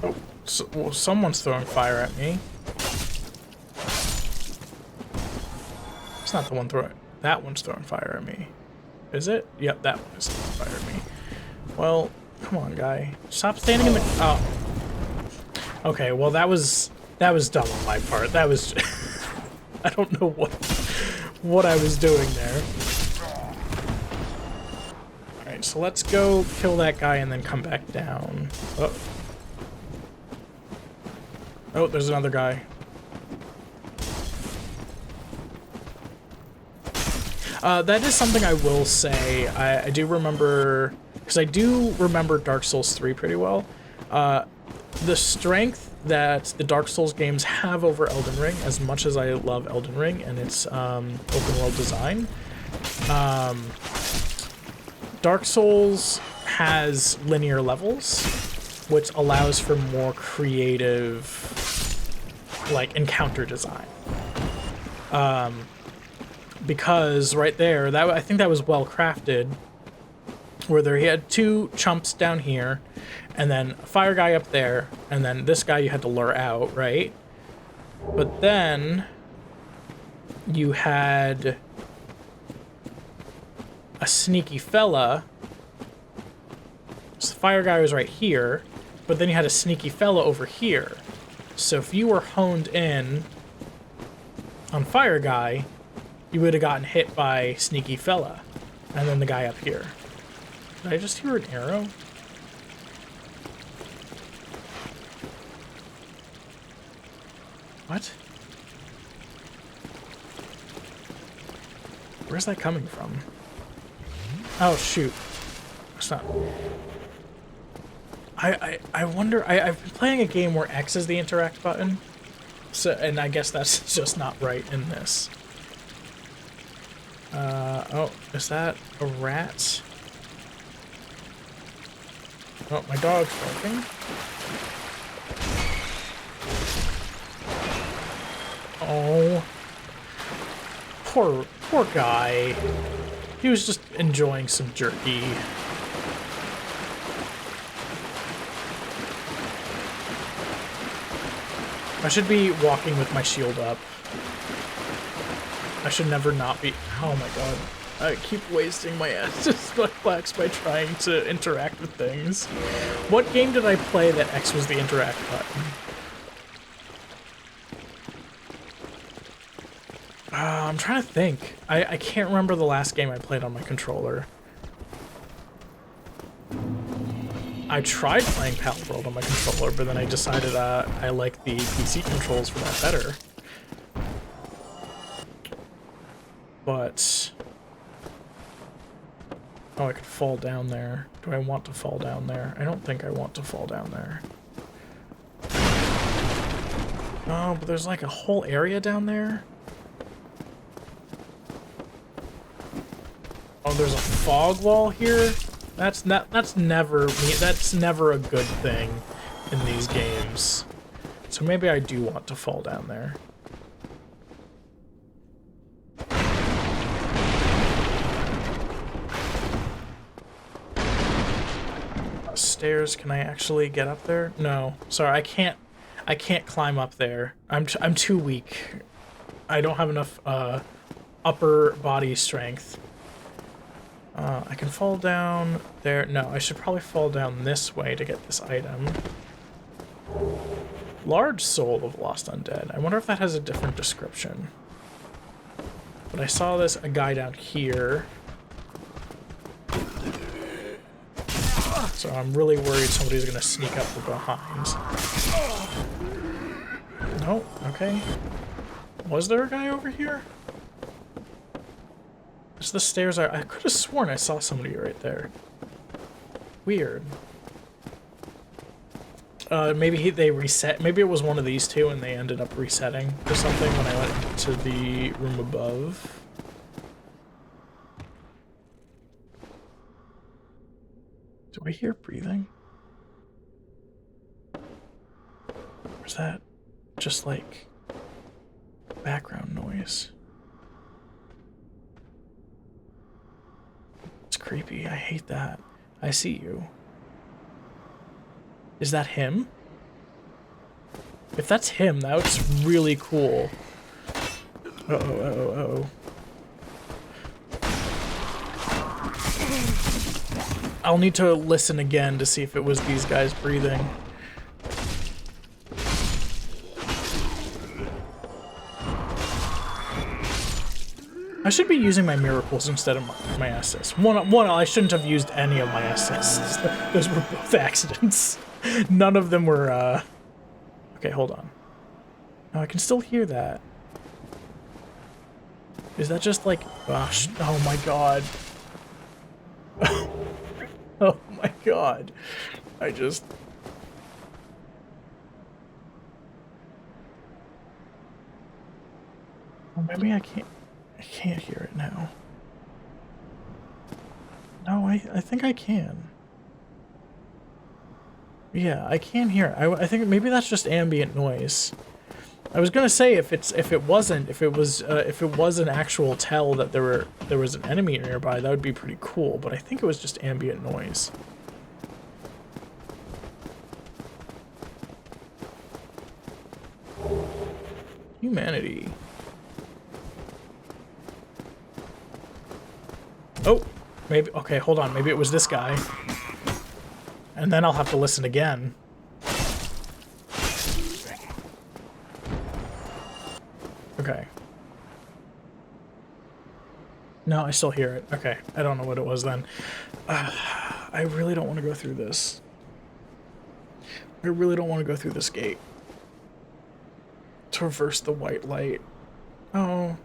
Oh, well, someone's throwing fire at me. It's not the one throwing... That one's throwing fire at me. Is it? Yep, that one is throwing fire at me. Well, come on, guy. Stop standing in the... Oh. Okay, well, that was dumb on my part. That was... I don't know what I was doing there. Alright, so let's go kill that guy and then come back down. Oh. Oh, there's another guy. That is something I will say. I do remember... Because I do remember Dark Souls 3 pretty well. The strength that the Dark Souls games have over Elden Ring, as much as I love Elden Ring and its open world design, Dark Souls has linear levels, which allows for more creative, like, encounter design. Because right there, I think that was well crafted, where he had two chumps down here, and then a fire guy up there, and then this guy you had to lure out, right? But then you had a sneaky fella. So the fire guy was right here, but then you had a sneaky fella over here. So if you were honed in on fire guy, you would have gotten hit by sneaky fella, and then the guy up here. Did I just hear an arrow? What? Where's that coming from? Oh, shoot. It's not... I wonder... I've been playing a game where X is the interact button, so, and I guess that's just not right in this. Oh, is that a rat? Oh, my dog's barking. Oh. Poor guy. He was just enjoying some jerky. I should be walking with my shield up. I should never not be... Oh my god. I keep wasting my blacks by trying to interact with things. What game did I play that X was the interact button? I'm trying to think. I can't remember the last game I played on my controller. I tried playing Palworld on my controller, but then I decided I like the PC controls for that better. But... oh, I could fall down there. Do I want to fall down there? I don't think I want to fall down there. Oh, but there's like a whole area down there. Oh, there's a fog wall here. That's never a good thing in these games. So maybe I do want to fall down there. Stairs, can I actually get up there? No. Sorry, I can't climb up there. I'm too weak. I don't have enough upper body strength. I can fall down there. No, I should probably fall down this way to get this item. Large Soul of Lost Undead. I wonder if that has a different description. But I saw a guy down here. So I'm really worried somebody's gonna sneak up from behind. No, okay. Was there a guy over here? It's the stairs. I could have sworn I saw somebody right there. Weird. Maybe they reset. Maybe it was one of these two and they ended up resetting or something when I went to the room above. Do I hear breathing? Or is that just like background noise? It's creepy. I hate that. I see you. Is that him? If that's him, that's really cool. Uh-oh, uh-oh, uh-oh. I'll need to listen again to see if it was these guys breathing. I should be using my miracles instead of my assists. One, I shouldn't have used any of my assists. Those were both accidents. None of them were, Okay, hold on. No, I can still hear that. Is that just like... gosh, oh my god. Oh my god. I just... Well, maybe I can't hear it now. No, I think I can. Yeah, I can hear it. I think maybe that's just ambient noise. I was gonna say if it was an actual tell that there was an enemy nearby, that would be pretty cool. But I think it was just ambient noise. Humanity. Oh, maybe. Okay, hold on. Maybe it was this guy. And then I'll have to listen again. Okay. No, I still hear it. Okay, I don't know what it was then. I really don't want to go through this. I really don't want to go through this gate. Traverse the white light. Oh.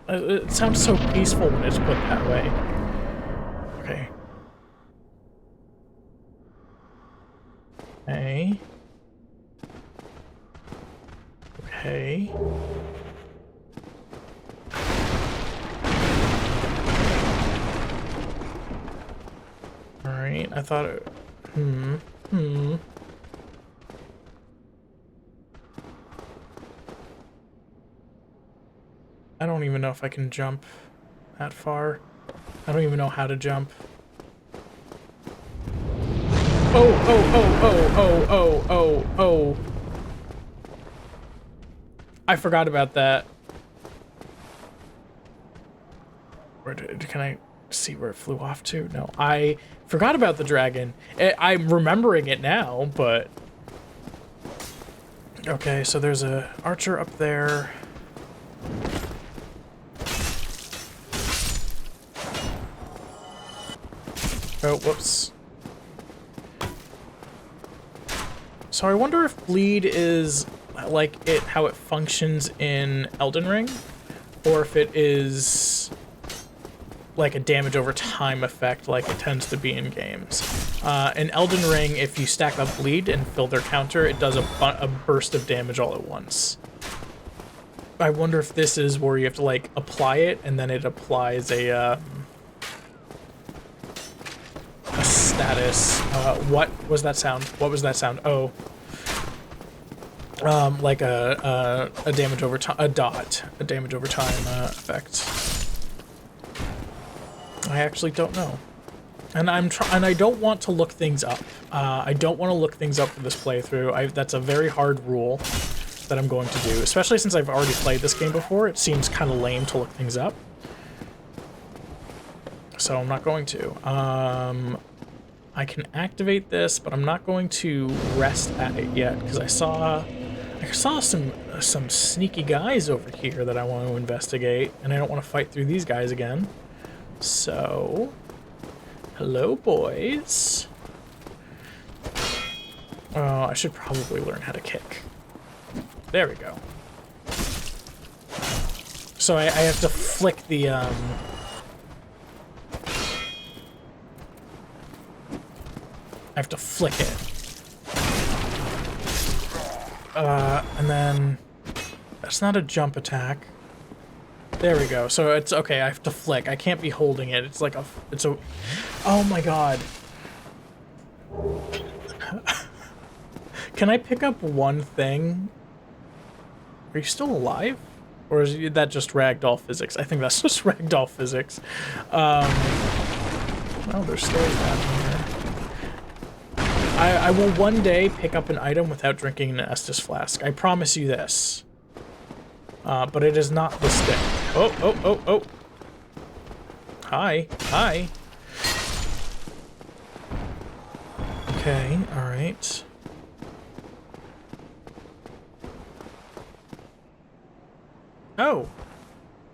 It sounds so peaceful when it's put that way. Okay. Okay. Okay. Alright, I thought it... I don't even know if I can jump that far. I don't even know how to jump. Oh. I forgot about that. Can I see where it flew off to? No, I forgot about the dragon. I'm remembering it now, but... Okay, so there's a archer up there. Oh, whoops. So I wonder if bleed is like how it functions in Elden Ring, or if it is like a damage over time effect like it tends to be in games. In Elden Ring, if you stack up bleed and fill their counter, it does a burst of damage all at once. I wonder if this is where you have to like apply it and then it applies a status. What was that sound? What was that sound? Oh. Like a damage over time, a damage over time effect. I actually don't know, and I don't want to look things up. I don't want to look things up for this playthrough. That's a very hard rule that I'm going to do, especially since I've already played this game before. It seems kind of lame to look things up, so I'm not going to. I can activate this, but I'm not going to rest at it yet because I saw some sneaky guys over here that I want to investigate, and I don't want to fight through these guys again. So, hello, boys. Oh, I should probably learn how to kick. There we go. So I have to flick the I have to flick it. And then that's not a jump attack. There we go. So it's okay. I have to flick. I can't be holding it. It's like oh my god. Can I pick up one thing? Are you still alive? Or is that just ragdoll physics? I think that's just ragdoll physics. Oh, there's stairs down here. I will one day pick up an item without drinking an Estus flask. I promise you this. But it is not this thing. Oh. Hi. Okay, alright. Oh.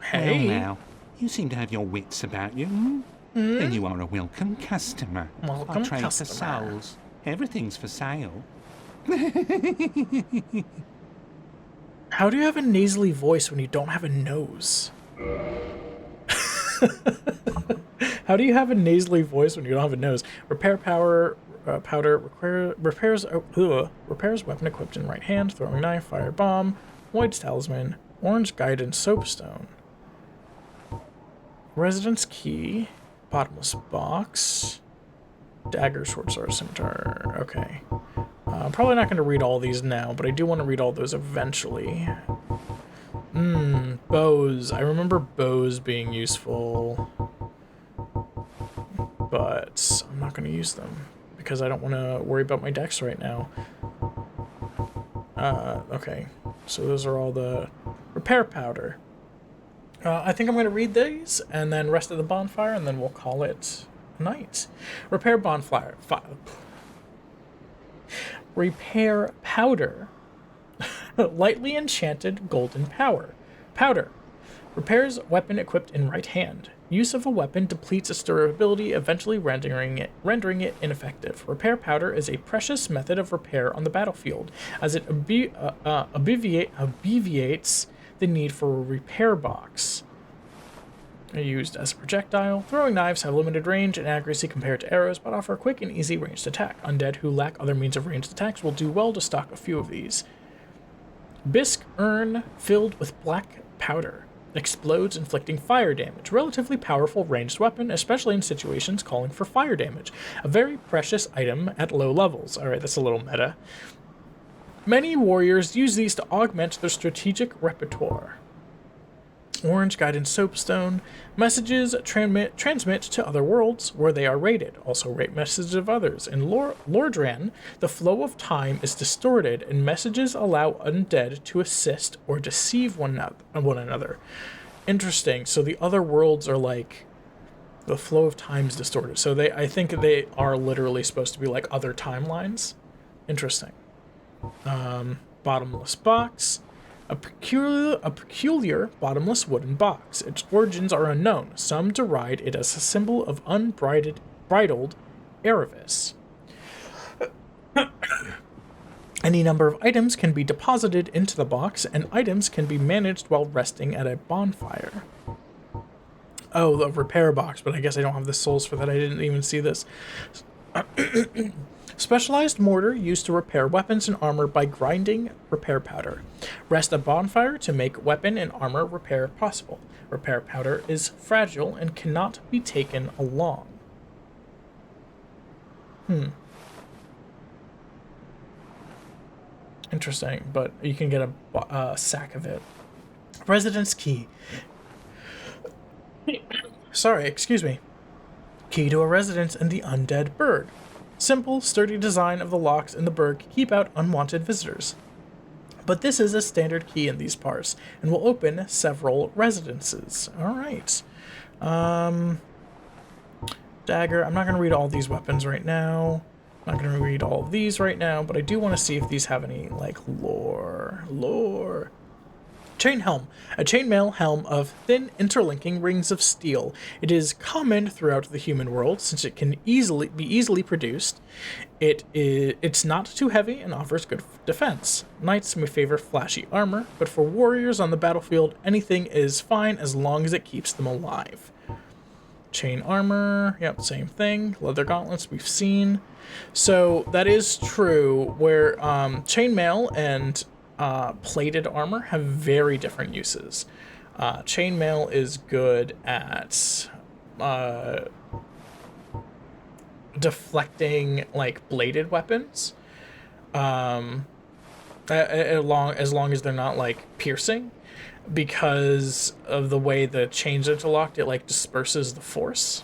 Hey. Well now, you seem to have your wits about you, hmm? Then you are a welcome customer. Welcome I trade customer. for souls. Everything's for sale. How do you have a nasally voice when you don't have a nose? How do you have a nasally voice when you don't have a nose? Repair powder repairs weapon equipped in right hand, throwing knife, fire bomb, White's talisman, orange guidance soapstone, residence key, bottomless box, dagger, short sword, scimitar. Okay. I'm probably not going to read all these now, but I do want to read all those eventually. Bows. I remember bows being useful, but I'm not going to use them because I don't want to worry about my dex right now. Okay. So those are all the repair powder. I think I'm going to read these and then rest of the bonfire, and then we'll call it night. Repair bonfire. Repair powder. Lightly enchanted golden powder. Repairs weapon equipped in right hand. Use of a weapon depletes its durability, eventually rendering it ineffective. Repair powder is a precious method of repair on the battlefield, as it obviates the need for a repair box. Used as a projectile, throwing knives have limited range and accuracy compared to arrows, but offer a quick and easy ranged attack. Undead who lack other means of ranged attacks will do well to stock a few of these. Bisque urn filled with black powder. Explodes, inflicting fire damage. Relatively powerful ranged weapon, especially in situations calling for fire damage. A very precious item at low levels. Alright, that's a little meta. Many warriors use these to augment their strategic repertoire. Orange guidance soapstone. Messages transmit to other worlds where they are rated. Also rate messages of others. In Lordran, the flow of time is distorted and messages allow undead to assist or deceive one another. Interesting. So the other worlds are like the flow of time is distorted. So I think they are literally supposed to be like other timelines. Interesting. Bottomless box. A peculiar bottomless wooden box. Its origins are unknown. Some deride it as a symbol of unbridled bridled Erevis. Any number of items can be deposited into the box, and items can be managed while resting at a bonfire. Oh, the repair box, but I guess I don't have the souls for that. I didn't even see this. Specialized mortar used to repair weapons and armor by grinding repair powder. Rest a bonfire to make weapon and armor repair possible. Repair powder is fragile and cannot be taken along. Interesting, but you can get a sack of it. Residence key. Sorry, excuse me. Key to a residence in the Undead Burg. Simple, sturdy design of the locks in the burg keep out unwanted visitors. But this is a standard key in these parts, and will open several residences. Alright. Dagger. I'm not going to read all these weapons right now. I'm not going to read all of these right now, but I do want to see if these have any, like, lore. Chain helm. A chainmail helm of thin interlinking rings of steel. It is common throughout the human world since it can be easily produced. It's not too heavy and offers good defense. Knights may favor flashy armor, but for warriors on the battlefield, anything is fine as long as it keeps them alive. Chain armor, yep, same thing. Leather gauntlets we've seen. So that is true where chainmail and plated armor have very different uses. Chainmail is good at deflecting like bladed weapons, as long as they're not like piercing, because of the way the chain's interlocked. It like disperses the force.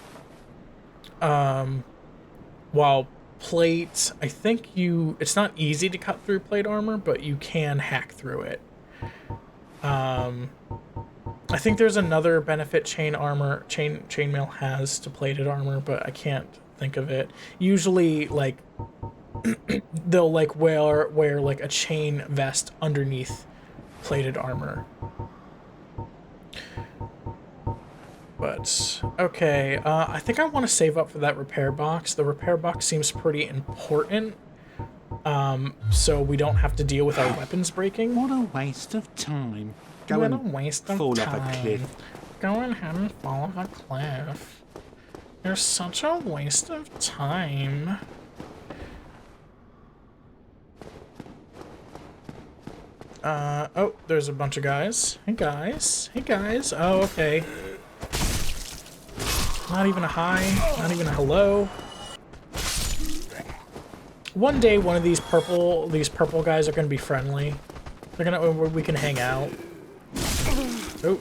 While plate, I think it's not easy to cut through plate armor, but you can hack through it. I think there's another benefit chainmail has to plated armor, but I can't think of it. Usually, like, they'll like wear like a chain vest underneath plated armor. But, okay, I think I want to save up for that repair box. The repair box seems pretty important, so we don't have to deal with our weapons breaking. What a waste of time. Go What a and waste of fall time. off a cliff. Go ahead and fall off a cliff. You're such a waste of time. Oh, there's a bunch of guys. Hey guys. Hey guys. Oh, okay. Not even a hi, not even a hello. One day, one of these purple guys are gonna be friendly. We can hang out. Oh.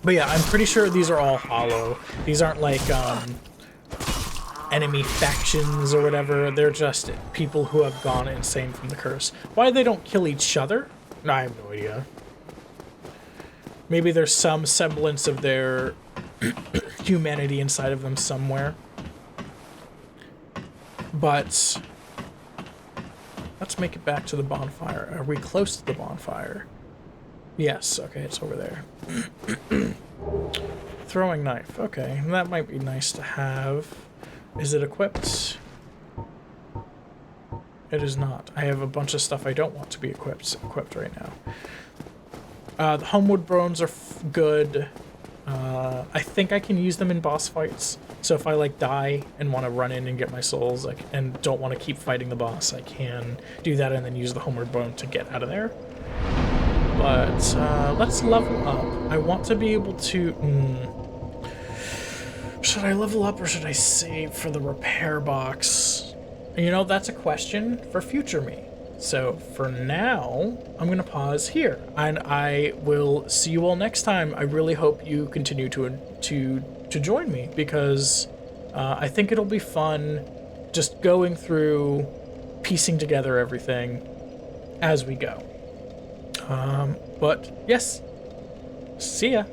But yeah, I'm pretty sure these are all hollow. These aren't like enemy factions or whatever. They're just people who have gone insane from the curse. Why they don't kill each other? I have no idea. Maybe there's some semblance of their humanity inside of them somewhere. But let's make it back to the bonfire. Are we close to the bonfire? Yes, okay, it's over there. Throwing knife. Okay, that might be nice to have. Is it equipped? It is not. I have a bunch of stuff I don't want to be equipped right now. The Homewood Bones are good. I think I can use them in boss fights. So if I like die and want to run in and get my souls, and don't want to keep fighting the boss, I can do that and then use the Homeward Bone to get out of there. But let's level up. I want to be able to... Should I level up or should I save for the repair box? You know, that's a question for future me. So for now, I'm going to pause here, and I will see you all next time. I really hope you continue to join me, because I think it'll be fun just going through, piecing together everything as we go. But yes, see ya.